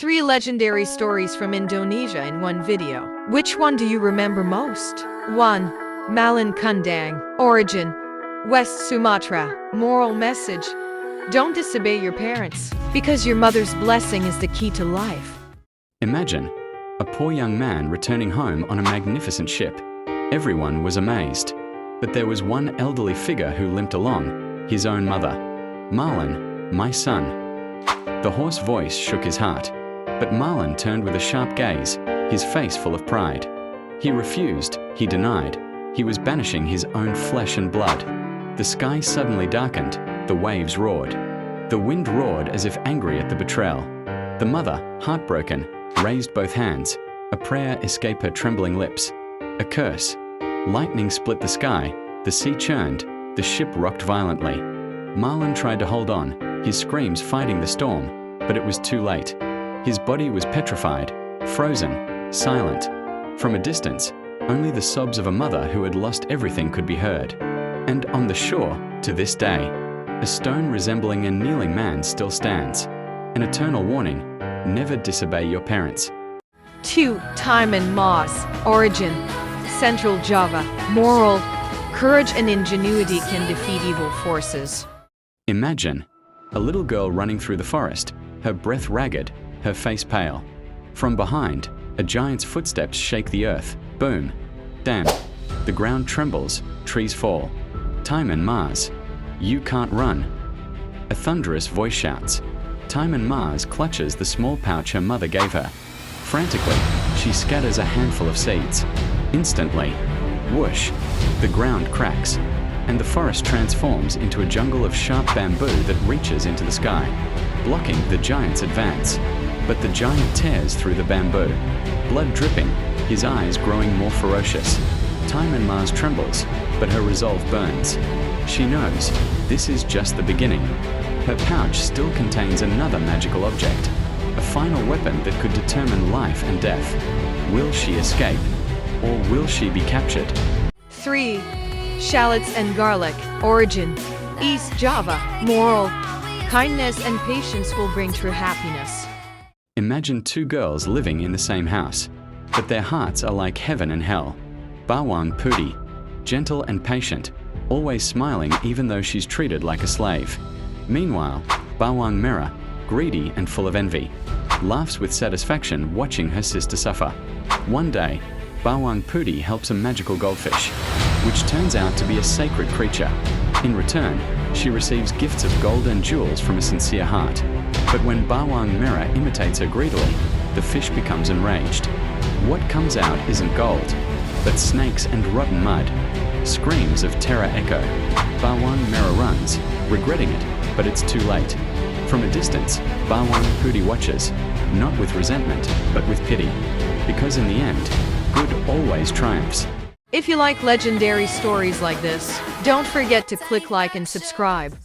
3 legendary stories from Indonesia in one video. Which one do you remember most? 1. Malin Kundang. Origin: West Sumatra. Moral message: don't disobey your parents, because your mother's blessing is the key to life. Imagine a poor young man returning home on a magnificent ship. Everyone was amazed, but there was one elderly figure who limped along, his own mother. "Malin, my son." The hoarse voice shook his heart, but Malin turned with a sharp gaze, his face full of pride. He refused, he denied, he was banishing his own flesh and blood. The sky suddenly darkened, the waves roared. The wind roared as if angry at the betrayal. The mother, heartbroken, raised both hands. A prayer escaped her trembling lips. A curse. Lightning split the sky, the sea churned, the ship rocked violently. Malin tried to hold on, his screams fighting the storm, but it was too late. His body was petrified, frozen, silent. From a distance, only the sobs of a mother who had lost everything could be heard. And on the shore, to this day, a stone resembling a kneeling man still stands. An eternal warning: never disobey your parents. 2. Timun Mas. Origin: Central Java. Moral: courage and ingenuity can defeat evil forces. Imagine a little girl running through the forest, her breath ragged, her face pale. From behind, a giant's footsteps shake the earth. Boom. Damn. The ground trembles, trees fall. Timun Mas, you can't run. A thunderous voice shouts. Timun Mas clutches the small pouch her mother gave her. Frantically, she scatters a handful of seeds. Instantly, whoosh, the ground cracks, and the forest transforms into a jungle of sharp bamboo that reaches into the sky, blocking the giant's advance. But the giant tears through the bamboo, blood dripping, his eyes growing more ferocious. Timun Mas trembles, but her resolve burns. She knows this is just the beginning. Her pouch still contains another magical object, a final weapon that could determine life and death. Will she escape, or will she be captured? 3. Shallots and garlic. Origin: East Java. Moral: kindness and patience will bring true happiness. Imagine 2 girls living in the same house, but their hearts are like heaven and hell. Bawang Putih, gentle and patient, always smiling even though she's treated like a slave. Meanwhile, Bawang Merah, greedy and full of envy, laughs with satisfaction watching her sister suffer. One day, Bawang Putih helps a magical goldfish, which turns out to be a sacred creature. In return, she receives gifts of gold and jewels from a sincere heart. But when Bawang Merah imitates her greedily, the fish becomes enraged. What comes out isn't gold, but snakes and rotten mud. Screams of terror echo. Bawang Merah runs, regretting it, but it's too late. From a distance, Bawang Putih watches, not with resentment, but with pity. Because in the end, good always triumphs. If you like legendary stories like this, don't forget to click like and subscribe.